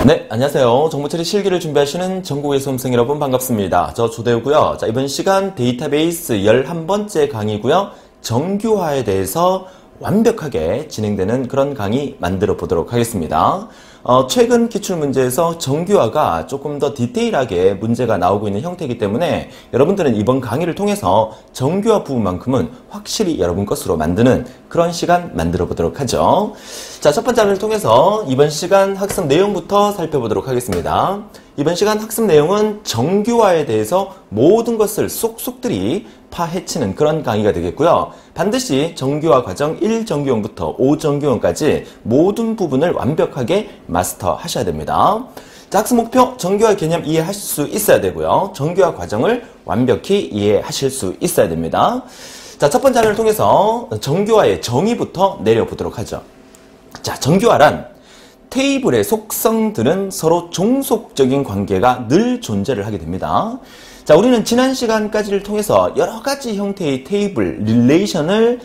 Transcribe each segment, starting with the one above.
네, 안녕하세요. 정보처리 실기를 준비하시는 전국의 수험생 여러분 반갑습니다. 저 조대우고요. 자, 이번 시간 데이터베이스 11번째 강의고요. 정규화에 대해서 완벽하게 진행되는 그런 강의 만들어 보도록 하겠습니다. 최근 기출문제에서 정규화가 조금 더 디테일하게 문제가 나오고 있는 형태이기 때문에 여러분들은 이번 강의를 통해서 정규화 부분만큼은 확실히 여러분 것으로 만드는 그런 시간 만들어 보도록 하죠. 자, 첫 번째 강의를 통해서 이번 시간 학습 내용부터 살펴보도록 하겠습니다. 이번 시간 학습 내용은 정규화에 대해서 모든 것을 쏙쏙들이 파헤치는 그런 강의가 되겠고요. 반드시 정규화 과정 1정규원부터 5정규원까지 모든 부분을 완벽하게 마스터하셔야 됩니다. 자, 학습 목표, 정규화 개념 이해하실 수 있어야 되고요. 정규화 과정을 완벽히 이해하실 수 있어야 됩니다. 자, 첫 번째 강의를 통해서 정규화의 정의부터 내려보도록 하죠. 자, 정규화란 테이블의 속성들은 서로 종속적인 관계가 늘 존재를 하게 됩니다. 자, 우리는 지난 시간까지를 통해서 여러 가지 형태의 테이블, 릴레이션을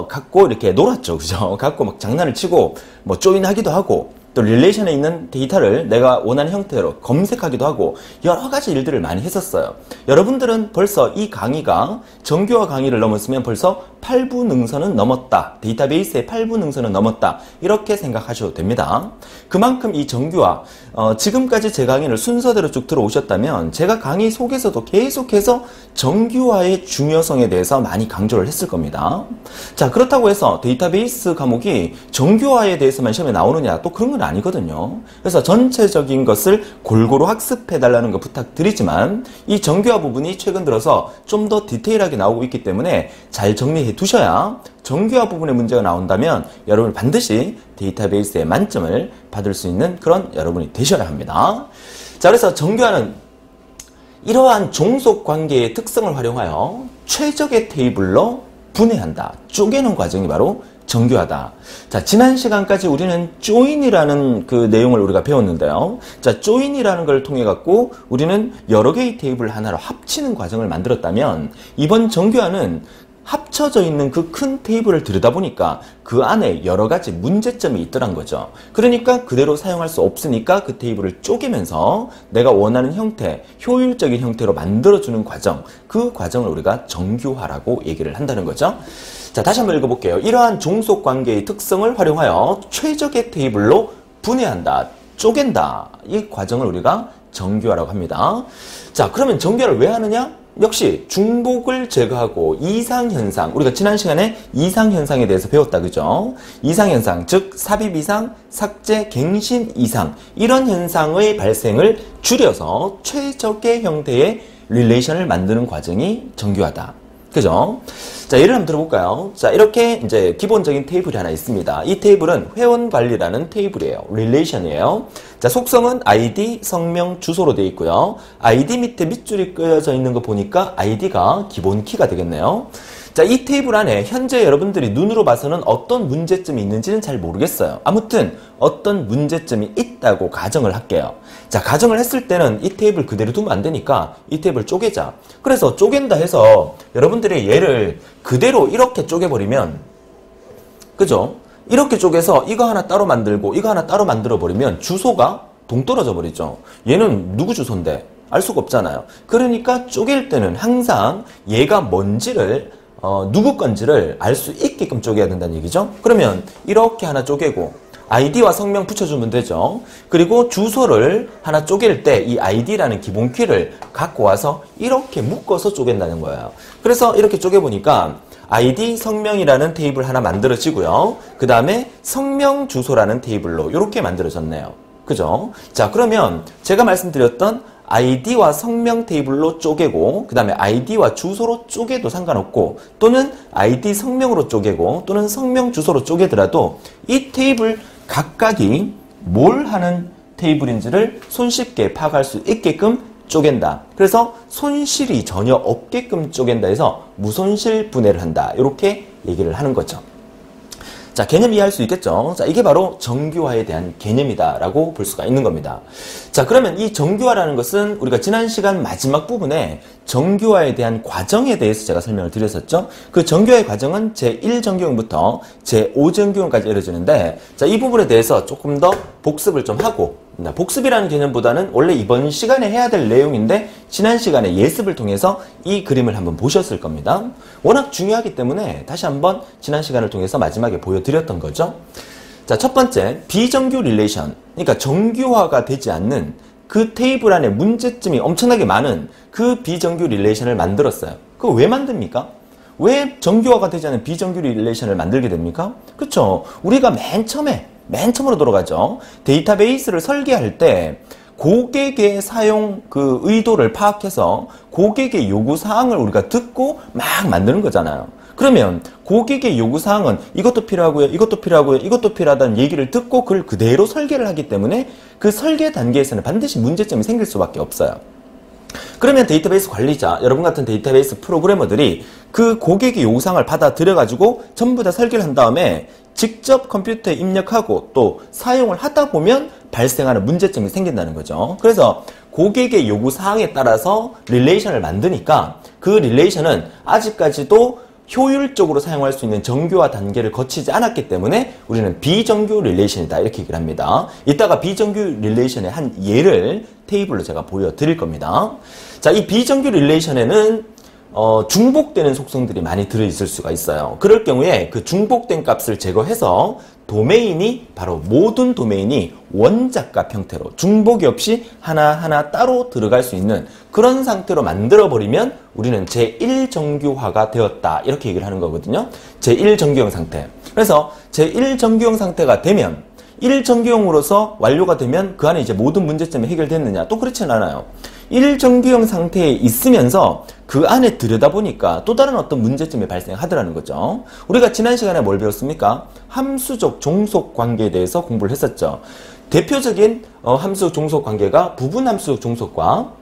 갖고 이렇게 놀았죠. 그죠? 갖고 막 장난을 치고 뭐 조인하기도 하고 또 릴레이션에 있는 데이터를 내가 원하는 형태로 검색하기도 하고 여러 가지 일들을 많이 했었어요. 여러분들은 벌써 이 강의가 정규화 강의를 넘었으면 벌써 8부 능선은 넘었다. 데이터베이스의 8부 능선은 넘었다. 이렇게 생각하셔도 됩니다. 그만큼 이 정규화, 지금까지 제 강의를 순서대로 쭉 들어오셨다면 제가 강의 속에서도 계속해서 정규화의 중요성에 대해서 많이 강조를 했을 겁니다. 자, 그렇다고 해서 데이터베이스 과목이 정규화에 대해서만 시험에 나오느냐, 또 그런 건 아니거든요. 그래서 전체적인 것을 골고루 학습해달라는 거 부탁드리지만 이 정규화 부분이 최근 들어서 좀 더 디테일하게 나오고 있기 때문에 잘 정리해 두셔야 정규화 부분의 문제가 나온다면 여러분 반드시 데이터베이스의 만점을 받을 수 있는 그런 여러분이 되셔야 합니다. 자, 그래서 정규화는 이러한 종속관계의 특성을 활용하여 최적의 테이블로 분해한다. 쪼개는 과정이 바로 정규화다. 자, 지난 시간까지 우리는 조인이라는 그 내용을 우리가 배웠는데요. 자, 조인이라는 걸 통해 갖고 우리는 여러 개의 테이블을 하나로 합치는 과정을 만들었다면 이번 정규화는 합쳐져 있는 그 큰 테이블을 들여다보니까 그 안에 여러 가지 문제점이 있더란 거죠. 그러니까 그대로 사용할 수 없으니까 그 테이블을 쪼개면서 내가 원하는 형태, 효율적인 형태로 만들어주는 과정, 그 과정을 우리가 정규화라고 얘기를 한다는 거죠. 자, 다시 한번 읽어볼게요. 이러한 종속관계의 특성을 활용하여 최적의 테이블로 분해한다, 쪼갠다. 이 과정을 우리가 정규화라고 합니다. 자, 그러면 정규화를 왜 하느냐? 역시 중복을 제거하고 이상현상, 우리가 지난 시간에 이상현상에 대해서 배웠다, 그죠? 이상현상, 즉 삽입 이상, 삭제, 갱신 이상, 이런 현상의 발생을 줄여서 최적의 형태의 릴레이션을 만드는 과정이 정규화다. 그죠? 자, 예를 한번 들어볼까요? 자, 이렇게 이제 기본적인 테이블이 하나 있습니다. 이 테이블은 회원관리라는 테이블이에요. 릴레이션이에요. 자, 속성은 아이디, 성명, 주소로 되어 있고요. 아이디 밑에 밑줄이 끄어져 있는 거 보니까 아이디가 기본 키가 되겠네요. 자, 이 테이블 안에 현재 여러분들이 눈으로 봐서는 어떤 문제점이 있는지는 잘 모르겠어요. 아무튼 어떤 문제점이 있다고 가정을 할게요. 자, 가정을 했을 때는 이 테이블 그대로 두면 안 되니까 이 테이블 쪼개자. 그래서 쪼갠다 해서 여러분들이 얘를 그대로 이렇게 쪼개버리면, 그죠? 이렇게 쪼개서 이거 하나 따로 만들고 이거 하나 따로 만들어버리면 주소가 동떨어져 버리죠. 얘는 누구 주소인데? 알 수가 없잖아요. 그러니까 쪼갤 때는 항상 얘가 뭔지를 누구 건지를 알 수 있게끔 쪼개야 된다는 얘기죠. 그러면 이렇게 하나 쪼개고 아이디와 성명 붙여주면 되죠. 그리고 주소를 하나 쪼갤 때 이 아이디라는 기본 키를 갖고 와서 이렇게 묶어서 쪼갠다는 거예요. 그래서 이렇게 쪼개보니까 아이디, 성명이라는 테이블 하나 만들어지고요. 그 다음에 성명, 주소라는 테이블로 이렇게 만들어졌네요. 그죠? 자, 그러면 제가 말씀드렸던 아이디와 성명 테이블로 쪼개고 그 다음에 아이디와 주소로 쪼개도 상관없고 또는 아이디 성명으로 쪼개고 또는 성명 주소로 쪼개더라도 이 테이블 각각이 뭘 하는 테이블인지를 손쉽게 파악할 수 있게끔 쪼갠다. 그래서 손실이 전혀 없게끔 쪼갠다 해서 무손실 분해를 한다. 이렇게 얘기를 하는 거죠. 자, 개념 이해할 수 있겠죠? 자, 이게 바로 정규화에 대한 개념이다라고 볼 수가 있는 겁니다. 자, 그러면 이 정규화라는 것은 우리가 지난 시간 마지막 부분에 정규화에 대한 과정에 대해서 제가 설명을 드렸었죠? 그 정규화의 과정은 제1정규형부터 제5정규형까지 이루어지는데, 자, 이 부분에 대해서 조금 더 복습을 좀 하고, 복습이라는 개념보다는 원래 이번 시간에 해야 될 내용인데 지난 시간에 예습을 통해서 이 그림을 한번 보셨을 겁니다. 워낙 중요하기 때문에 다시 한번 지난 시간을 통해서 마지막에 보여드렸던 거죠. 자, 첫 번째, 비정규 릴레이션. 그러니까 정규화가 되지 않는 그 테이블 안에 문제점이 엄청나게 많은 그 비정규 릴레이션을 만들었어요. 그거 왜 만듭니까? 왜 정규화가 되지 않은 비정규 릴레이션을 만들게 됩니까? 그쵸? 우리가 맨 처음으로 돌아가죠. 데이터베이스를 설계할 때 고객의 사용 그 의도를 파악해서 고객의 요구사항을 우리가 듣고 막 만드는 거잖아요. 그러면 고객의 요구사항은 이것도 필요하고요, 이것도 필요하고요, 이것도 필요하다는 얘기를 듣고 그걸 그대로 설계를 하기 때문에 그 설계 단계에서는 반드시 문제점이 생길 수밖에 없어요. 그러면 데이터베이스 관리자, 여러분 같은 데이터베이스 프로그래머들이 그 고객의 요구사항을 받아들여가지고 전부 다 설계를 한 다음에 직접 컴퓨터에 입력하고 또 사용을 하다 보면 발생하는 문제점이 생긴다는 거죠. 그래서 고객의 요구사항에 따라서 릴레이션을 만드니까 그 릴레이션은 아직까지도 효율적으로 사용할 수 있는 정규화 단계를 거치지 않았기 때문에 우리는 비정규 릴레이션이다 이렇게 얘기를 합니다. 이따가 비정규 릴레이션의 한 예를 테이블로 제가 보여드릴 겁니다. 자, 이 비정규 릴레이션에는 중복되는 속성들이 많이 들어있을 수가 있어요. 그럴 경우에 그 중복된 값을 제거해서 도메인이 바로 모든 도메인이 원자값 형태로 중복이 없이 하나하나 따로 들어갈 수 있는 그런 상태로 만들어버리면 우리는 제1정규화가 되었다 이렇게 얘기를 하는 거거든요. 제1정규형 상태. 그래서 제1정규형 상태가 되면 1정규형으로서 완료가 되면 그 안에 이제 모든 문제점이 해결됐느냐? 또 그렇진 않아요. 1정규형 상태에 있으면서 그 안에 들여다보니까 또 다른 어떤 문제점이 발생하더라는 거죠. 우리가 지난 시간에 뭘 배웠습니까? 함수적 종속 관계에 대해서 공부를 했었죠. 대표적인 함수적 종속 관계가 부분 함수적 종속과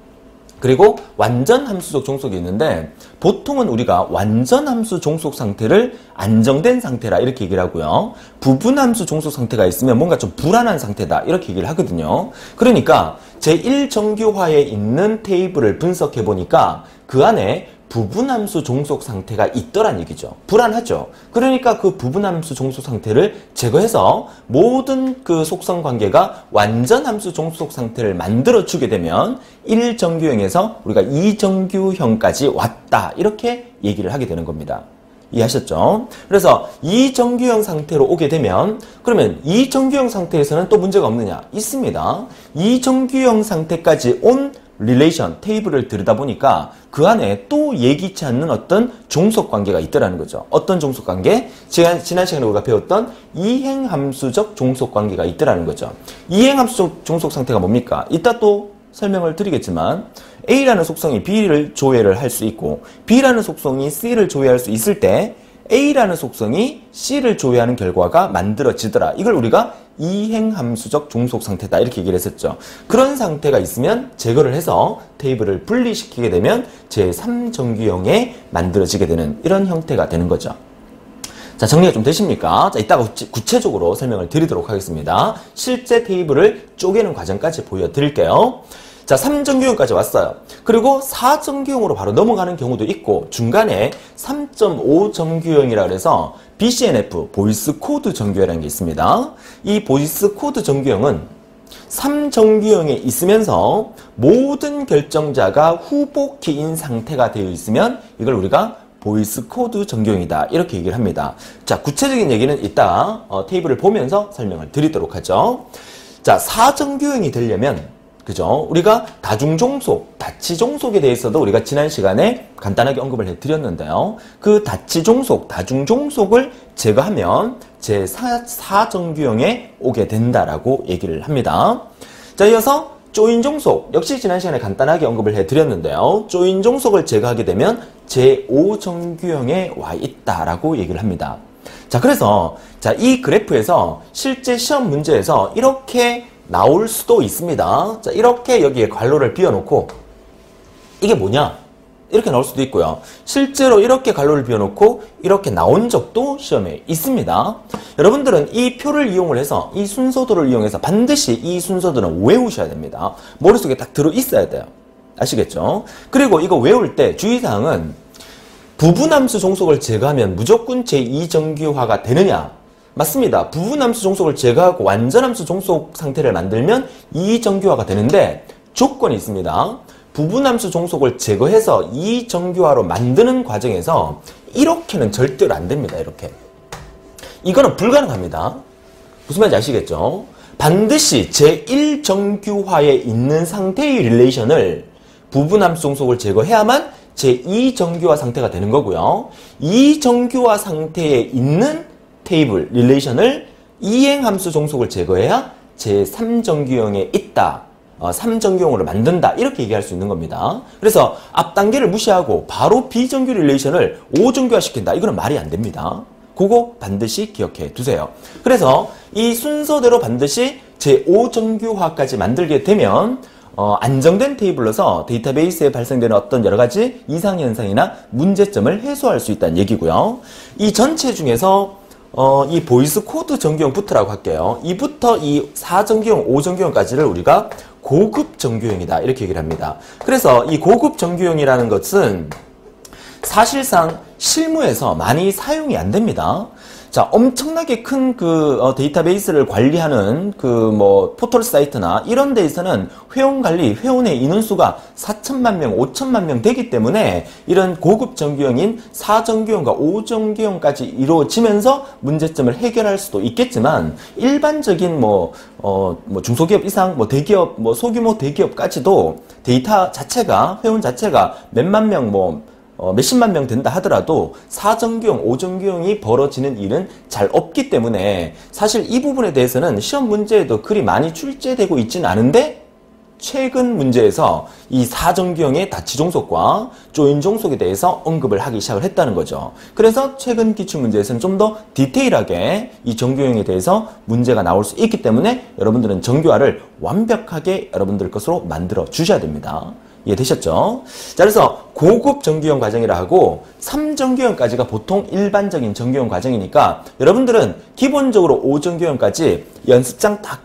그리고 완전 함수적 종속이 있는데 보통은 우리가 완전 함수 종속 상태를 안정된 상태라 이렇게 얘기를 하고요. 부분 함수 종속 상태가 있으면 뭔가 좀 불안한 상태다 이렇게 얘기를 하거든요. 그러니까 제1정규화에 있는 테이블을 분석해 보니까 그 안에 부분함수 종속 상태가 있더란 얘기죠. 불안하죠. 그러니까 그 부분함수 종속 상태를 제거해서 모든 그 속성 관계가 완전함수 종속 상태를 만들어주게 되면 1정규형에서 우리가 2정규형까지 왔다 이렇게 얘기를 하게 되는 겁니다. 이해하셨죠? 그래서 2정규형 상태로 오게 되면 그러면 2정규형 상태에서는 또 문제가 없느냐? 있습니다. 2정규형 상태까지 온 릴레이션, 테이블을 들여다보니까 그 안에 또 예기치 않는 어떤 종속관계가 있더라는 거죠. 어떤 종속관계? 지난 시간에 우리가 배웠던 이행함수적 종속관계가 있더라는 거죠. 이행함수적 종속상태가 뭡니까? 이따 또 설명을 드리겠지만 A라는 속성이 B를 조회를 할 수 있고 B라는 속성이 C를 조회할 수 있을 때 A라는 속성이 C를 조회하는 결과가 만들어지더라. 이걸 우리가 이행함수적 종속상태다 이렇게 얘기를 했었죠. 그런 상태가 있으면 제거를 해서 테이블을 분리시키게 되면 제3정규형에 만들어지게 되는 이런 형태가 되는 거죠. 자, 정리가 좀 되십니까? 자, 이따가 구체적으로 설명을 드리도록 하겠습니다. 실제 테이블을 쪼개는 과정까지 보여드릴게요. 자, 3정규형까지 왔어요. 그리고 4정규형으로 바로 넘어가는 경우도 있고 중간에 3.5정규형이라 그래서 BCNF, 보이스 코드 정규형이라는 게 있습니다. 이 보이스 코드 정규형은 3정규형에 있으면서 모든 결정자가 후보키인 상태가 되어 있으면 이걸 우리가 보이스 코드 정규형이다 이렇게 얘기를 합니다. 자, 구체적인 얘기는 이따 테이블을 보면서 설명을 드리도록 하죠. 자, 4정규형이 되려면 그죠? 우리가 다중종속, 다치종속에 대해서도 우리가 지난 시간에 간단하게 언급을 해드렸는데요. 그 다치종속, 다중종속을 제거하면 제4정규형에 오게 된다라고 얘기를 합니다. 자, 이어서 조인종속, 역시 지난 시간에 간단하게 언급을 해드렸는데요. 조인종속을 제거하게 되면 제5정규형에 와 있다라고 얘기를 합니다. 자, 그래서 자, 이 그래프에서 실제 시험 문제에서 이렇게 나올 수도 있습니다. 자, 이렇게 여기에 괄호를 비워놓고 이게 뭐냐? 이렇게 나올 수도 있고요. 실제로 이렇게 갈로를 비워놓고 이렇게 나온 적도 시험에 있습니다. 여러분들은 이 표를 이용을 해서 이 순서도를 이용해서 반드시 이 순서도는 외우셔야 됩니다. 머릿속에 딱 들어있어야 돼요. 아시겠죠? 그리고 이거 외울 때 주의사항은 부분함수 종속을 제거하면 무조건 제2정규화가 되느냐? 맞습니다. 부분함수 종속을 제거하고 완전함수 종속 상태를 만들면 2정규화가 되는데 조건이 있습니다. 부분함수 종속을 제거해서 2정규화로 만드는 과정에서 이렇게는 절대로 안 됩니다. 이렇게. 이거는 불가능합니다. 무슨 말인지 아시겠죠? 반드시 제1정규화에 있는 상태의 릴레이션을 부분함수 종속을 제거해야만 제2정규화 상태가 되는 거고요. 2정규화 상태에 있는 테이블, 릴레이션을 이행함수 종속을 제거해야 제3정규형에 있다. 3정규형으로 만든다. 이렇게 얘기할 수 있는 겁니다. 그래서 앞 단계를 무시하고 바로 비정규 릴레이션을 5정규화 시킨다. 이거는 말이 안 됩니다. 그거 반드시 기억해 두세요. 그래서 이 순서대로 반드시 제5정규화까지 만들게 되면 안정된 테이블로서 데이터베이스에 발생되는 어떤 여러가지 이상현상이나 문제점을 해소할 수 있다는 얘기고요. 이 전체 중에서 이 보이스 코드 정규형부터라고 할게요. 이부터 이 4정규형, 5정규형까지를 우리가 고급 정규형이다. 이렇게 얘기를 합니다. 그래서 이 고급 정규형이라는 것은 사실상 실무에서 많이 사용이 안 됩니다. 자, 엄청나게 큰 데이터베이스를 관리하는 포털 사이트나 이런 데에서는 회원 관리, 회원의 인원수가 4천만 명, 5천만 명 되기 때문에 이런 고급 정규형인 4정규형과 5정규형까지 이루어지면서 문제점을 해결할 수도 있겠지만 일반적인 중소기업 이상, 대기업, 소규모 대기업까지도 데이터 자체가, 회원 자체가 몇만 명, 몇십만 명 된다 하더라도 4정규형, 5정규형이 벌어지는 일은 잘 없기 때문에 사실 이 부분에 대해서는 시험 문제에도 그리 많이 출제되고 있지는 않은데 최근 문제에서 이 4정규형의 다치 종속과 조인 종속에 대해서 언급을 하기 시작을 했다는 거죠. 그래서 최근 기출문제에서는 좀 더 디테일하게 이 정규형에 대해서 문제가 나올 수 있기 때문에 여러분들은 정규화를 완벽하게 여러분들 것으로 만들어 주셔야 됩니다. 이해되셨죠? 자, 그래서 고급 정규형 과정이라 하고 3정규형까지가 보통 일반적인 정규형 과정이니까 여러분들은 기본적으로 5정규형까지 연습장 딱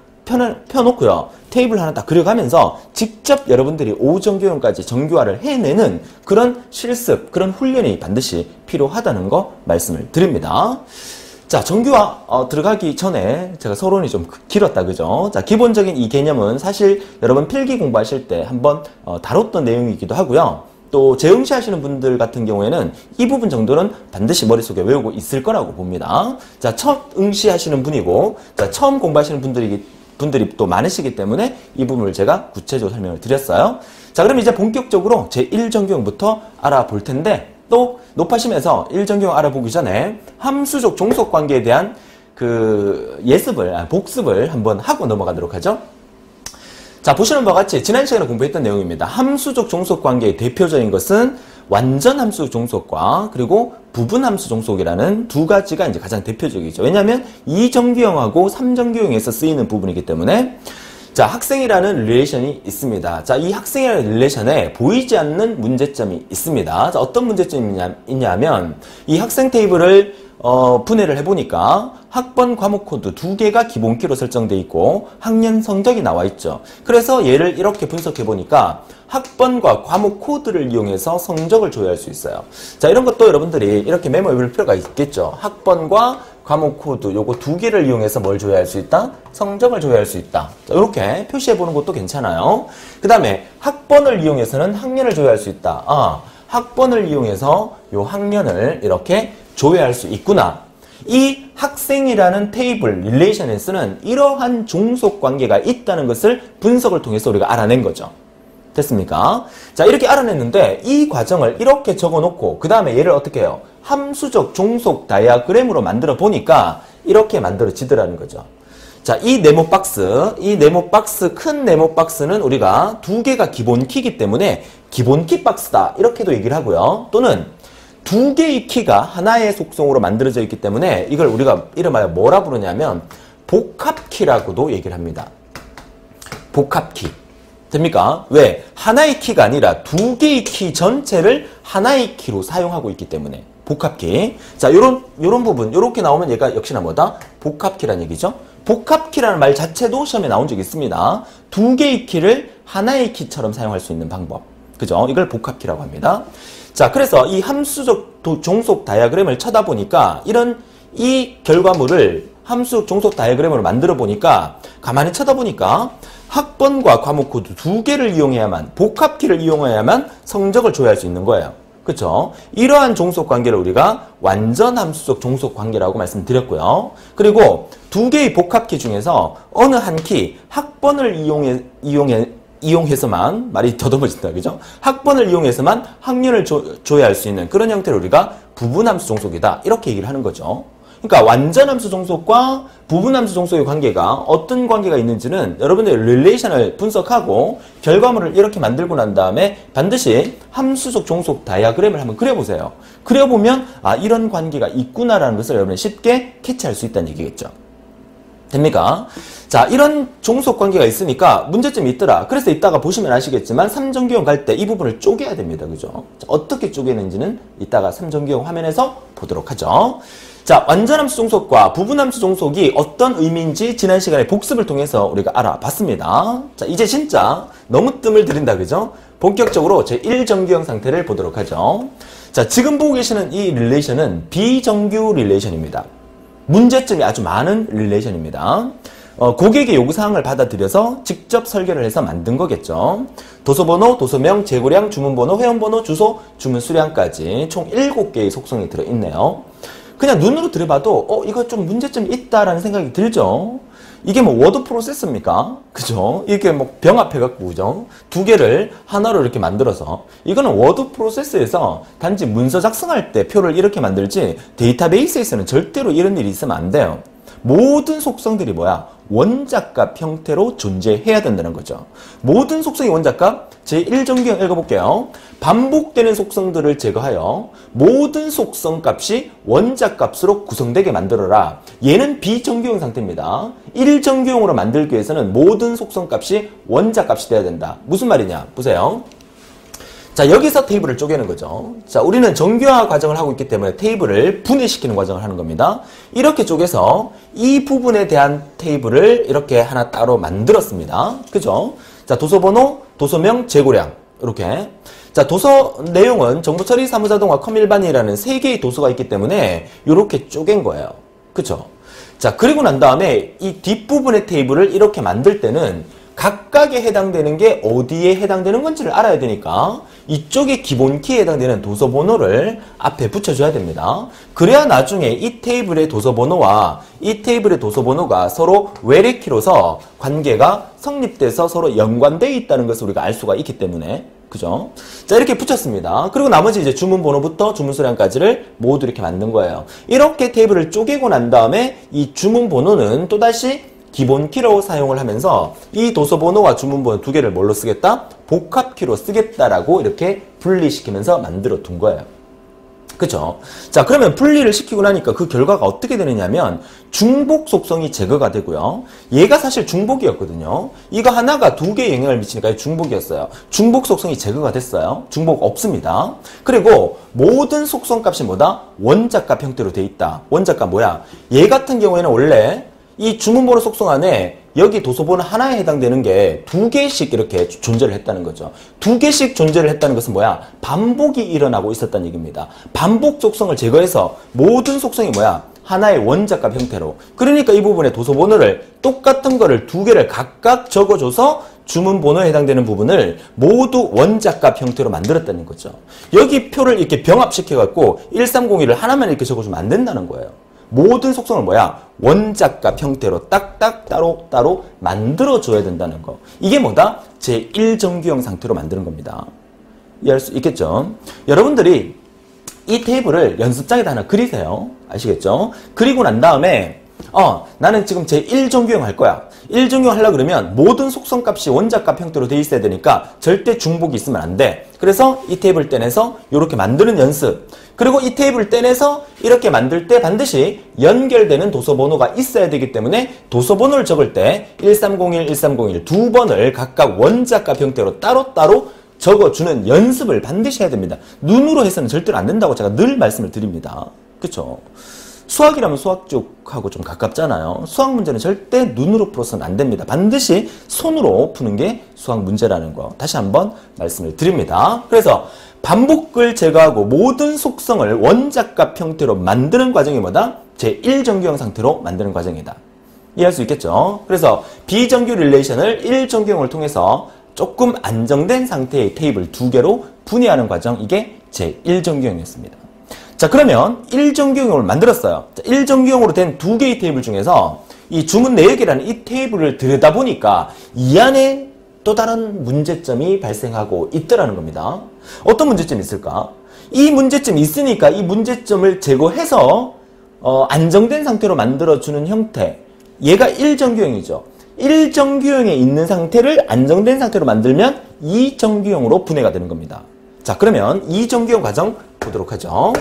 펴놓고요. 테이블 하나 딱 그려가면서 직접 여러분들이 5정규형까지 정규화를 해내는 그런 실습, 그런 훈련이 반드시 필요하다는 거 말씀을 드립니다. 자, 정규화 들어가기 전에 제가 서론이 좀 길었다, 그죠? 자, 기본적인 이 개념은 사실 여러분 필기 공부하실 때 한번 다뤘던 내용이기도 하고요. 또 재응시 하시는 분들 같은 경우에는 이 부분 정도는 반드시 머릿속에 외우고 있을 거라고 봅니다. 자, 첫 응시 하시는 분이고, 자, 처음 공부하시는 분들이 또 많으시기 때문에 이 부분을 제가 구체적으로 설명을 드렸어요. 자, 그럼 이제 본격적으로 제1정규형부터 알아볼 텐데, 또 높아심에서 1정규형 알아보기 전에 함수적 종속관계에 대한 복습을 한번 하고 넘어가도록 하죠. 자, 보시는 바와 같이 지난 시간에 공부했던 내용입니다. 함수적 종속관계의 대표적인 것은 완전함수 종속과 그리고 부분함수 종속이라는 두 가지가 이제 가장 대표적이죠. 왜냐하면 2정규형하고 3정규형에서 쓰이는 부분이기 때문에. 자, 학생이라는 릴레이션이 있습니다. 자, 이 학생이라는 릴레이션에 보이지 않는 문제점이 있습니다. 자, 어떤 문제점이 있냐면 이 학생 테이블을 분해를 해보니까 학번 과목 코드 2개가 기본키로 설정되어 있고 학년 성적이 나와 있죠. 그래서 얘를 이렇게 분석해보니까 학번과 과목 코드를 이용해서 성적을 조회할 수 있어요. 자, 이런 것도 여러분들이 이렇게 메모해 볼 필요가 있겠죠. 학번과 과목 코드 요거 2개를 이용해서 뭘 조회할 수 있다? 성적을 조회할 수 있다. 자, 이렇게 표시해 보는 것도 괜찮아요. 그 다음에 학번을 이용해서는 학년을 조회할 수 있다. 학번을 이용해서 요 학년을 이렇게 조회할 수 있구나. 이 학생이라는 테이블 릴레이션에서는 이러한 종속 관계가 있다는 것을 분석을 통해서 우리가 알아낸 거죠. 됐습니까? 자, 이렇게 알아냈는데 이 과정을 이렇게 적어놓고 그 다음에 얘를 어떻게 해요? 함수적 종속 다이아그램으로 만들어 보니까 이렇게 만들어지더라는 거죠. 자, 이 네모 박스, 큰 네모 박스는 우리가 2개가 기본키이기 때문에 기본키 박스다. 이렇게도 얘기를 하고요. 또는 2개의 키가 하나의 속성으로 만들어져 있기 때문에 이걸 우리가 이름하여 뭐라 부르냐면 복합키라고도 얘기를 합니다. 복합키. 됩니까? 왜? 하나의 키가 아니라 두 개의 키 전체를 하나의 키로 사용하고 있기 때문에. 복합키. 자, 요런 부분, 요렇게 나오면 얘가 역시나 뭐다? 복합키란 얘기죠. 복합키라는 말 자체도 시험에 나온 적이 있습니다. 두 개의 키를 하나의 키처럼 사용할 수 있는 방법. 그죠? 이걸 복합키라고 합니다. 자, 그래서 이 함수적 종속 다이어그램을 쳐다보니까 이 결과물을 함수적 종속 다이어그램으로 만들어 보니까 가만히 쳐다보니까 학번과 과목 코드 두 개를 이용해야만, 복합키를 이용해야만 성적을 조회할 수 있는 거예요. 그렇죠? 이러한 종속 관계를 우리가 완전 함수적 종속 관계라고 말씀드렸고요. 그리고 두 개의 복합키 중에서 어느 한 키 학번을 이용해서만, 말이 더듬어진다, 그죠? 학번을 이용해서만 학년을 조회할 수 있는 그런 형태를 우리가 부분함수 종속이다, 이렇게 얘기를 하는 거죠. 그러니까 완전함수 종속과 부분함수 종속의 관계가 어떤 관계가 있는지는 여러분들이 릴레이션을 분석하고 결과물을 이렇게 만들고 난 다음에 반드시 함수적 종속 다이어그램을 한번 그려보세요. 그려보면 아, 이런 관계가 있구나라는 것을 여러분이 쉽게 캐치할 수 있다는 얘기겠죠. 됩니까? 자, 이런 종속 관계가 있으니까 문제점이 있더라. 그래서 이따가 보시면 아시겠지만 3전기형 갈 때 이 부분을 쪼개야 됩니다. 그죠? 자, 어떻게 쪼개는지는 이따가 3전기형 화면에서 보도록 하죠. 자, 완전함수 종속과 부분함수 종속이 어떤 의미인지 지난 시간에 복습을 통해서 우리가 알아봤습니다. 자, 이제 진짜 너무 뜸을 들인다, 그죠? 본격적으로 제 1전기형 상태를 보도록 하죠. 자, 지금 보고 계시는 이 릴레이션은 비정규 릴레이션입니다. 문제점이 아주 많은 릴레이션입니다. 고객의 요구사항을 받아들여서 직접 설계를 해서 만든 거겠죠. 도서번호, 도서명, 재고량, 주문번호, 회원번호, 주소, 주문 수량까지 총 7개의 속성이 들어있네요. 그냥 눈으로 들여봐도 이거 좀 문제점이 있다라는 생각이 들죠. 이게 뭐 워드 프로세서입니까? 그죠? 이렇게 뭐 병합해갖고, 그죠? 두 개를 하나로 이렇게 만들어서. 이거는 워드 프로세서에서 단지 문서 작성할 때 표를 이렇게 만들지 데이터베이스에서는 절대로 이런 일이 있으면 안 돼요. 모든 속성들이 뭐야? 원자값 형태로 존재해야 된다는 거죠. 모든 속성이 원자값, 제1전기형 읽어볼게요. 반복되는 속성들을 제거하여 모든 속성 값이 원자값으로 구성되게 만들어라. 얘는 비정규형 상태입니다. 1전기형으로 만들기 위해서는 모든 속성 값이 원자값이 돼야 된다. 무슨 말이냐? 보세요. 자, 여기서 테이블을 쪼개는 거죠. 자, 우리는 정규화 과정을 하고 있기 때문에 테이블을 분해시키는 과정을 하는 겁니다. 이렇게 쪼개서 이 부분에 대한 테이블을 이렇게 하나 따로 만들었습니다. 그죠? 자, 도서번호, 도서명, 재고량. 이렇게. 자, 도서 내용은 정보처리, 사무자동화, 컴일반이라는 3개의 도서가 있기 때문에 이렇게 쪼갠 거예요. 그쵸? 자, 그리고 난 다음에 이 뒷부분의 테이블을 이렇게 만들 때는 각각에 해당되는 게 어디에 해당되는 건지를 알아야 되니까 이쪽에 기본키에 해당되는 도서번호를 앞에 붙여줘야 됩니다. 그래야 나중에 이 테이블의 도서번호와 이 테이블의 도서번호가 서로 외래키로서 관계가 성립돼서 서로 연관되어 있다는 것을 우리가 알 수가 있기 때문에, 그죠? 자, 이렇게 붙였습니다. 그리고 나머지 이제 주문번호부터 주문수량까지를 모두 이렇게 만든 거예요. 이렇게 테이블을 쪼개고 난 다음에 이 주문번호는 또다시 기본키로 사용을 하면서 이 도서번호와 주문번호 두 개를 뭘로 쓰겠다? 복합키로 쓰겠다라고 이렇게 분리시키면서 만들어 둔 거예요. 그쵸? 자, 그러면 분리를 시키고 나니까 그 결과가 어떻게 되느냐면 중복 속성이 제거가 되고요. 얘가 사실 중복이었거든요. 이거 하나가 두 개의 영향을 미치니까 중복이었어요. 중복 속성이 제거가 됐어요. 중복 없습니다. 그리고 모든 속성 값이 뭐다? 원자값 형태로 돼 있다. 원자값 뭐야? 얘 같은 경우에는 원래 이 주문번호 속성 안에 여기 도서번호 하나에 해당되는 게 2개씩 이렇게 존재를 했다는 거죠. 2개씩 존재를 했다는 것은 뭐야? 반복이 일어나고 있었다는 얘기입니다. 반복 속성을 제거해서 모든 속성이 뭐야? 하나의 원자값 형태로. 그러니까 이 부분에 도서번호를 똑같은 거를 2개를 각각 적어줘서 주문번호에 해당되는 부분을 모두 원자값 형태로 만들었다는 거죠. 여기 표를 이렇게 병합시켜갖고 1301을 하나만 이렇게 적어주면 안 된다는 거예요. 모든 속성을 뭐야? 원자값 형태로 딱딱 따로 만들어줘야 된다는 거. 이게 뭐다? 제1정규형 상태로 만드는 겁니다. 이해할 수 있겠죠? 여러분들이 이 테이블을 연습장에다 하나 그리세요. 아시겠죠? 그리고 난 다음에 나는 지금 제1정규형 할 거야. 1정규형 하려고 그러면 모든 속성값이 원자값 형태로 돼 있어야 되니까 절대 중복이 있으면 안 돼. 그래서 이 테이블 떼내서 이렇게 만드는 연습. 그리고 이 테이블 떼내서 이렇게 만들 때 반드시 연결되는 도서 번호가 있어야 되기 때문에 도서 번호를 적을 때 1301, 1301 두 번을 각각 원자값 형태로 따로따로 적어주는 연습을 반드시 해야 됩니다. 눈으로 해서는 절대로 안 된다고 제가 늘 말씀을 드립니다. 그쵸? 수학이라면 수학 쪽하고 좀 가깝잖아요. 수학 문제는 절대 눈으로 풀어서는 안 됩니다. 반드시 손으로 푸는 게 수학 문제라는 거 다시 한번 말씀을 드립니다. 그래서 반복을 제거하고 모든 속성을 원자값 형태로 만드는 과정이 뭐다? 제1정규형 상태로 만드는 과정이다. 이해할 수 있겠죠? 그래서 비정규 릴레이션을 1정규형을 통해서 조금 안정된 상태의 테이블 두 개로 분해하는 과정, 이게 제1정규형이었습니다. 자, 그러면 1정규형을 만들었어요. 자, 1정규형으로 된 두 개의 테이블 중에서 이 주문 내역이라는 이 테이블을 들여다보니까 이 안에 또 다른 문제점이 발생하고 있더라는 겁니다. 어떤 문제점이 있을까? 이 문제점이 있으니까 이 문제점을 제거해서 안정된 상태로 만들어주는 형태, 얘가 1정규형이죠. 1정규형에 있는 상태를 안정된 상태로 만들면 2정규형으로 분해가 되는 겁니다. 자, 그러면 2정규형 과정 보도록 하죠.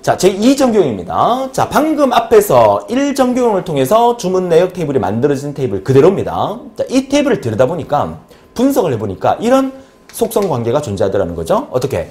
자, 제2정규형입니다. 자, 방금 앞에서 1정규형을 통해서 주문 내역 테이블이 만들어진 테이블 그대로입니다. 자, 이 테이블을 들여다보니까 분석을 해보니까 이런 속성 관계가 존재하더라는 거죠. 어떻게?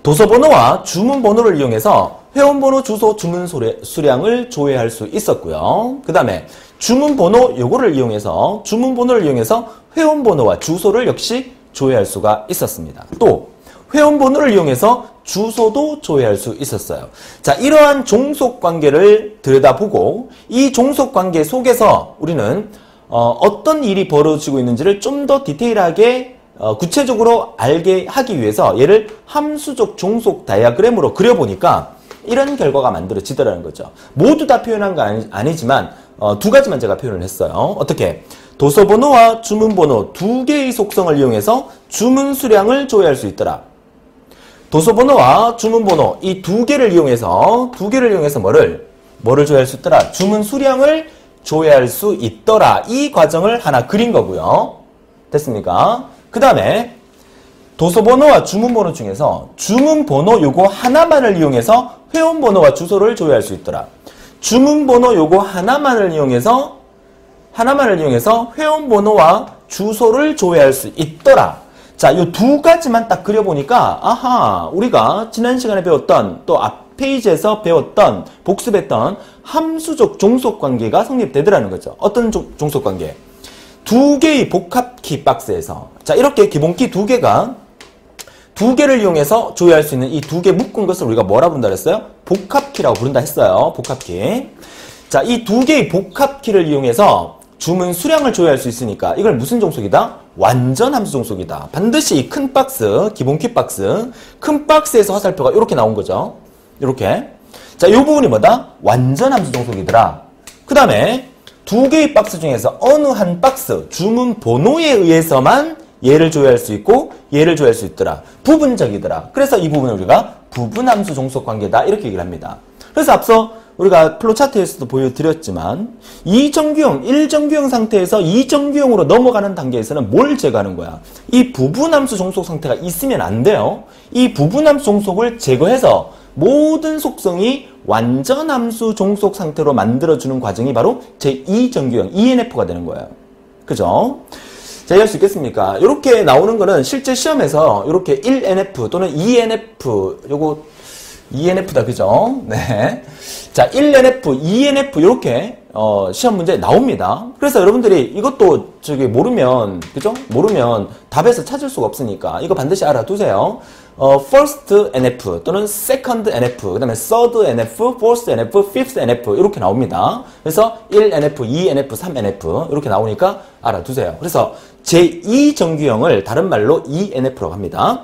도서번호와 주문번호를 이용해서 회원번호, 주소, 주문 수량을 조회할 수 있었고요. 그 다음에 주문번호 요거를 이용해서 주문번호를 이용해서 회원번호와 주소를 역시 조회할 수가 있었습니다. 또 회원번호를 이용해서 주소도 조회할 수 있었어요. 자, 이러한 종속관계를 들여다보고 이 종속관계 속에서 우리는 어떤 일이 벌어지고 있는지를 좀 더 디테일하게 구체적으로 알게 하기 위해서 얘를 함수적 종속 다이아그램으로 그려보니까 이런 결과가 만들어지더라는 거죠. 모두 다 표현한 건 아니지만 두 가지만 제가 표현을 했어요. 어떻게? 도서번호와 주문번호 두 개의 속성을 이용해서 주문 수량을 조회할 수 있더라. 도서번호와 주문번호 이 두 개를 이용해서 뭐를 조회할 수 있더라? 주문 수량을 조회할 수 있더라. 이 과정을 하나 그린 거고요. 됐습니까? 그 다음에 도서번호와 주문번호 중에서 주문번호 요거 하나만을 이용해서 회원번호와 주소를 조회할 수 있더라. 주문번호 요거 하나만을 이용해서 회원번호와 주소를 조회할 수 있더라. 자, 요 두 가지만 딱 그려보니까 아하, 우리가 지난 시간에 배웠던 또 앞 페이지에서 배웠던 복습했던 함수적 종속관계가 성립되더라는 거죠. 어떤 종속관계? 두 개의 복합키 박스에서 자, 이렇게 기본키 두 개를 이용해서 조회할 수 있는 이 두 개 묶은 것을 우리가 뭐라 부른다 그랬어요? 복합키라고 부른다 했어요. 복합키. 자, 이 두 개의 복합키를 이용해서 주문 수량을 조회할 수 있으니까 이걸 무슨 종속이다? 완전 함수 종속이다. 반드시 이 큰 박스, 기본키 박스, 큰 박스에서 화살표가 이렇게 나온 거죠. 이렇게. 자, 이 부분이 뭐다? 완전 함수 종속이더라. 그 다음에 두 개의 박스 중에서 어느 한 박스, 주문 번호에 의해서만 얘를 조회할 수 있고 얘를 조회할 수 있더라. 부분적이더라. 그래서 이 부분을 우리가 부분함수 종속관계다 이렇게 얘기를 합니다. 그래서 앞서 우리가 플로차트에서도 보여드렸지만 2정규형, 1정규형 상태에서 2정규형으로 넘어가는 단계에서는 뭘 제거하는 거야? 이 부분함수 종속 상태가 있으면 안 돼요. 이 부분함수 종속을 제거해서 모든 속성이 완전함수 종속 상태로 만들어주는 과정이 바로 제2정규형, ENF가 되는 거예요. 그죠? 자, 이해할 수 있겠습니까? 이렇게 나오는 거는 실제 시험에서 이렇게 1NF 또는 2NF, 요거 2NF다, 그죠? 네. 자, 1NF, 2NF 이렇게 시험 문제 나옵니다. 그래서 여러분들이 이것도 모르면, 그죠? 모르면 답에서 찾을 수가 없으니까 이거 반드시 알아두세요. first NF 또는 second NF, 그 다음에 third NF, fourth NF, fifth NF 이렇게 나옵니다. 그래서 1NF, 2NF, 3NF 이렇게 나오니까 알아두세요. 그래서 제2정규형을 다른 말로 2NF라고 합니다.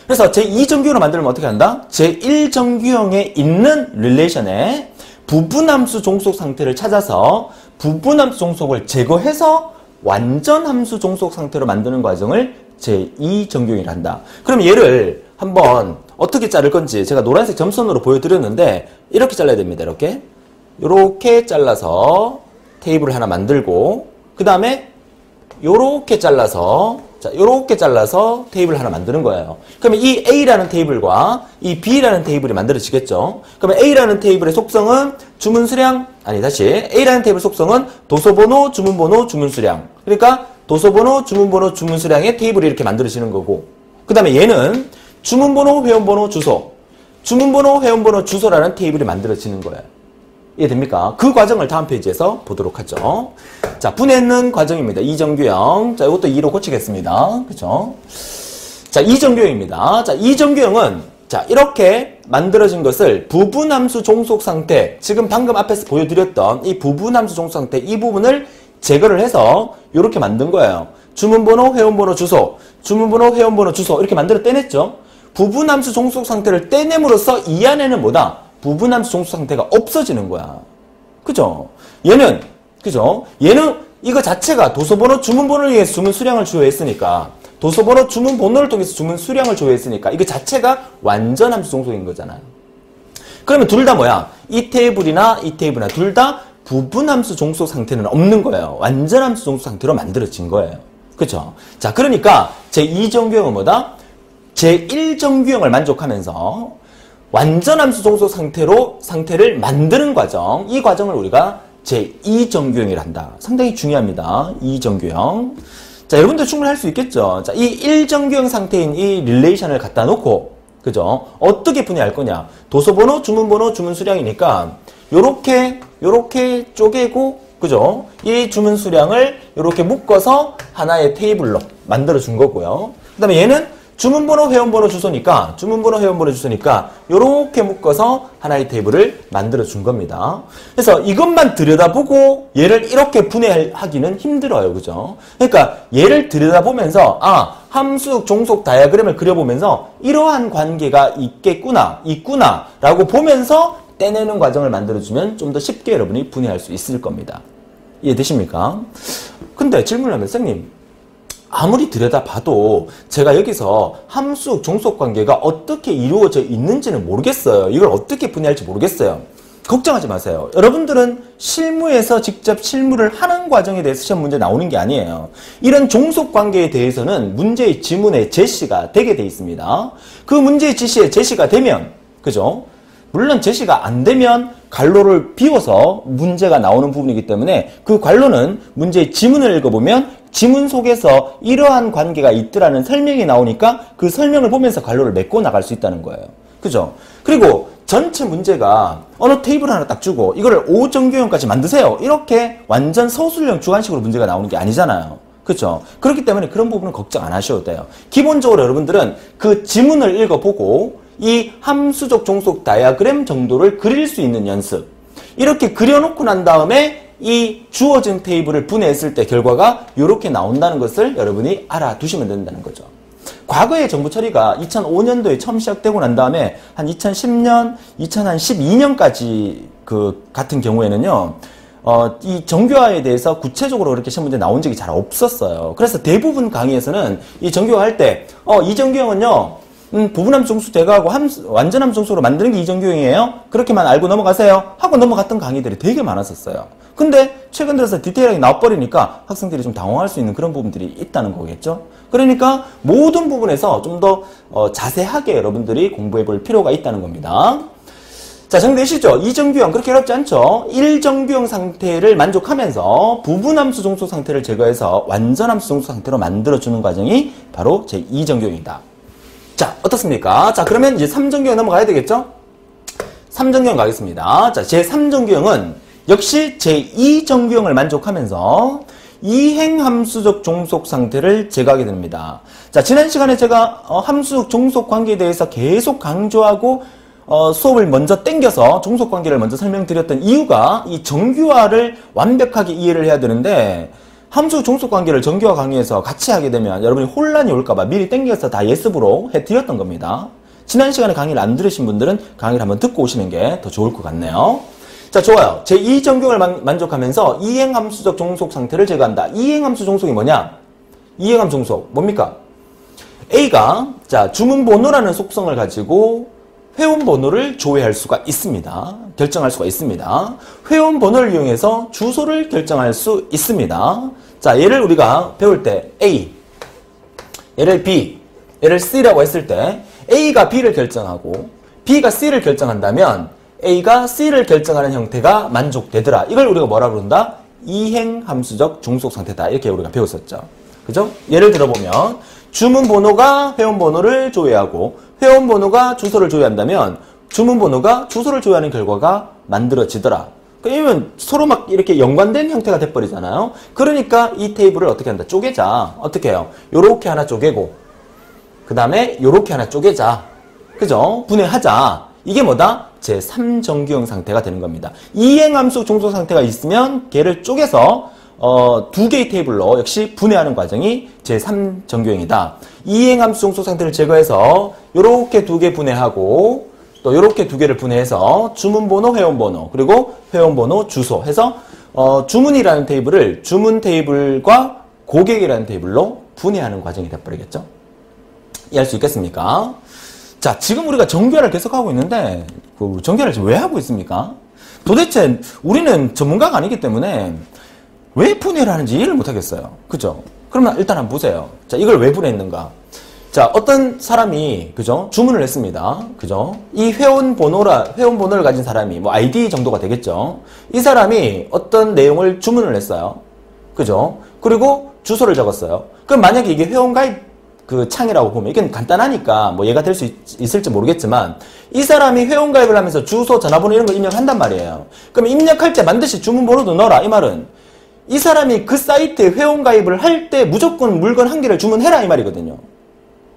그래서 제2정규형으로 만들면 어떻게 한다? 제1정규형에 있는 릴레이션의 부분함수 종속 상태를 찾아서 부분함수 종속을 제거해서 완전함수 종속 상태로 만드는 과정을 제2정규형이라 한다. 그럼 얘를 한번 어떻게 자를 건지 제가 노란색 점선으로 보여드렸는데 이렇게 잘라야 됩니다. 이렇게 잘라서 테이블을 하나 만들고 그 다음에 이렇게 잘라서 자, 요렇게 잘라서 테이블 하나 만드는 거예요. 그러면 이 A라는 테이블과 이 B라는 테이블이 만들어지겠죠. 그러면 A라는 테이블의 속성은 주문 수량, A라는 테이블 속성은 도서번호, 주문번호, 주문수량. 그러니까 도서번호, 주문번호, 주문수량의 테이블이 이렇게 만들어지는 거고, 그 다음에 얘는 주문번호, 회원번호, 주소, 주문번호, 회원번호, 주소라는 테이블이 만들어지는 거예요. 이해됩니까? 그 과정을 다음 페이지에서 보도록 하죠. 자, 분해는 과정입니다. 이정규형. 자, 이것도 2로 고치겠습니다. 그죠? 자, 이정규형입니다. 자, 이정규형은, 자, 이렇게 만들어진 것을 부분함수 종속 상태, 지금 방금 앞에서 보여드렸던 이 부분함수 종속 상태, 이 부분을 제거를 해서 이렇게 만든 거예요. 주문번호, 회원번호, 주소, 주문번호, 회원번호, 주소, 이렇게 만들어 떼냈죠? 부분함수 종속 상태를 떼냄으로써 이 안에는 뭐다? 부분함수 종속 상태가 없어지는 거야. 그죠? 얘는, 그죠? 얘는 이거 자체가 도서번호, 주문번호를 위해서 주문 수량을 조회했으니까, 도서번호, 주문번호를 통해서 주문 수량을 조회했으니까, 이거 자체가 완전 함수 종속인 거잖아요. 그러면 둘 다 뭐야? 이 테이블이나 둘 다 부분함수 종속 상태는 없는 거예요. 완전 함수 종속 상태로 만들어진 거예요. 그죠? 자, 그러니까 제2정규형은 뭐다? 제1정규형을 만족하면서 완전 함수 종속 상태를 만드는 과정, 이 과정을 우리가 제2정규형이라 한다. 상당히 중요합니다. 2정규형. 자, 여러분들 충분히 할 수 있겠죠? 자, 이 1정규형 상태인 이 릴레이션을 갖다 놓고, 그죠? 어떻게 분해할 거냐? 도서번호, 주문번호, 주문수량이니까, 요렇게 쪼개고, 그죠? 이 주문수량을 요렇게 묶어서 하나의 테이블로 만들어준 거고요. 그 다음에 얘는 주문번호, 회원번호, 주소니까 요렇게 묶어서 하나의 테이블을 만들어준 겁니다. 그래서 이것만 들여다보고 얘를 이렇게 분해하기는 힘들어요. 그죠? 그러니까 얘를 들여다보면서 함수 종속 다이어그램을 그려보면서 이러한 관계가 있구나 라고 보면서 떼내는 과정을 만들어주면 좀 더 쉽게 여러분이 분해할 수 있을 겁니다. 이해되십니까? 근데 질문을 하면 선생님, 아무리 들여다봐도 제가 여기서 함수 종속 관계가 어떻게 이루어져 있는지는 모르겠어요. 이걸 어떻게 분해할지 모르겠어요. 걱정하지 마세요. 여러분들은 실무에서 직접 실무를 하는 과정에 대해서 시험 문제 나오는 게 아니에요. 이런 종속 관계에 대해서는 문제의 지문에 제시가 되게 돼 있습니다. 그 문제의 제시가 되면, 그죠? 물론 제시가 안 되면 괄호를 비워서 문제가 나오는 부분이기 때문에 그 괄호는 문제의 지문을 읽어보면 지문 속에서 이러한 관계가 있더라는 설명이 나오니까 그 설명을 보면서 괄호를 메꿔 나갈 수 있다는 거예요. 그죠? 그리고 전체 문제가 어느 테이블 하나 딱 주고 이거를 5정규형까지 만드세요. 이렇게 완전 서술형 주관식으로 문제가 나오는 게 아니잖아요. 그렇죠? 그렇기 때문에 그런 부분은 걱정 안 하셔도 돼요. 기본적으로 여러분들은 그 지문을 읽어보고 이 함수적 종속 다이어그램 정도를 그릴 수 있는 연습, 이렇게 그려놓고 난 다음에 이 주어진 테이블을 분해했을 때 결과가 이렇게 나온다는 것을 여러분이 알아두시면 된다는 거죠. 과거의 정부 처리가 2005년도에 처음 시작되고 난 다음에 한 2010년, 2012년까지 같은 경우에는요, 이 정규화에 대해서 구체적으로 그렇게 시험 문제 나온 적이 잘 없었어요. 그래서 대부분 강의에서는 이 정규화 할 때, 이 정규형은요, 부분함수 종수 제거하고 완전함수 종수로 만드는 게 이정규형이에요. 그렇게만 알고 넘어가세요. 하고 넘어갔던 강의들이 되게 많았었어요. 근데 최근 들어서 디테일하게 나와버리니까 학생들이 좀 당황할 수 있는 그런 부분들이 있다는 거겠죠. 그러니까 모든 부분에서 좀 더 자세하게 여러분들이 공부해 볼 필요가 있다는 겁니다. 자, 정리되시죠? 이정규형 그렇게 어렵지 않죠? 1정규형 상태를 만족하면서 부분함수 종수 상태를 제거해서 완전함수 종수 상태로 만들어주는 과정이 바로 제2정규형이다. 자, 어떻습니까? 자, 그러면 이제 3정규형 넘어가야 되겠죠? 3정규형 가겠습니다. 자, 제3정규형은 역시 제2정규형을 만족하면서 이행함수적 종속 상태를 제거하게 됩니다. 자, 지난 시간에 제가 함수 종속 관계에 대해서 계속 강조하고 수업을 먼저 땡겨서 종속 관계를 먼저 설명드렸던 이유가 이 정규화를 완벽하게 이해를 해야 되는데 함수 종속 관계를 정규화 강의에서 같이 하게 되면 여러분이 혼란이 올까봐 미리 땡겨서 다 예습으로 해드렸던 겁니다. 지난 시간에 강의를 안 들으신 분들은 강의를 한번 듣고 오시는 게 더 좋을 것 같네요. 자, 좋아요. 제2정규형을 만족하면서 이행함수적 종속 상태를 제거한다. 이행함수 종속이 뭐냐? 이행함수 종속 뭡니까? A가 자 주문번호라는 속성을 가지고 회원번호를 조회할 수가 있습니다. 결정할 수가 있습니다. 회원번호를 이용해서 주소를 결정할 수 있습니다. 자, 얘를 우리가 배울 때 A, 얘를 B, 얘를 C라고 했을 때 A가 B를 결정하고 B가 C를 결정한다면 A가 C를 결정하는 형태가 만족되더라. 이걸 우리가 뭐라 부른다? 이행함수적 종속 상태다. 이렇게 우리가 배웠었죠. 그죠? 예를 들어보면 주문번호가 회원번호를 조회하고 회원번호가 주소를 조회한다면 주문번호가 주소를 조회하는 결과가 만들어지더라. 그러면 서로 막 이렇게 연관된 형태가 돼버리잖아요. 그러니까 이 테이블을 어떻게 한다? 쪼개자. 어떻게 해요? 요렇게 하나 쪼개고 그 다음에 요렇게 하나 쪼개자. 그죠? 분해하자. 이게 뭐다? 제3정규형 상태가 되는 겁니다. 이행함수 종속 상태가 있으면 걔를 쪼개서 두 개의 테이블로 역시 분해하는 과정이 제3정규형이다. 이행함수 종속 상태를 제거해서 요렇게 두 개 분해하고 또 요렇게 두 개를 분해해서 주문번호, 회원번호, 그리고 회원번호, 주소 해서 주문이라는 테이블을 주문 테이블과 고객이라는 테이블로 분해하는 과정이 돼버리겠죠. 이해할 수 있겠습니까? 자, 지금 우리가 정규화를 계속하고 있는데 그 정규화를 지금 왜 하고 있습니까? 도대체 우리는 전문가가 아니기 때문에 왜 분해를 하는지 이해를 못하겠어요. 그죠? 그러면 일단 한번 보세요. 자, 이걸 왜 분해했는가? 자, 어떤 사람이, 그죠? 주문을 했습니다. 그죠? 이 회원번호를 가진 사람이, 뭐, 아이디 정도가 되겠죠? 이 사람이 어떤 내용을 주문을 했어요. 그죠? 그리고 주소를 적었어요. 그럼 만약에 이게 회원가입 그 창이라고 보면, 이건 간단하니까, 뭐, 얘가 될 수 있을지 모르겠지만, 이 사람이 회원가입을 하면서 주소, 전화번호 이런 거 입력한단 말이에요. 그럼 입력할 때 반드시 주문번호도 넣어라. 이 말은, 이 사람이 그 사이트에 회원가입을 할 때 무조건 물건 한 개를 주문해라. 이 말이거든요.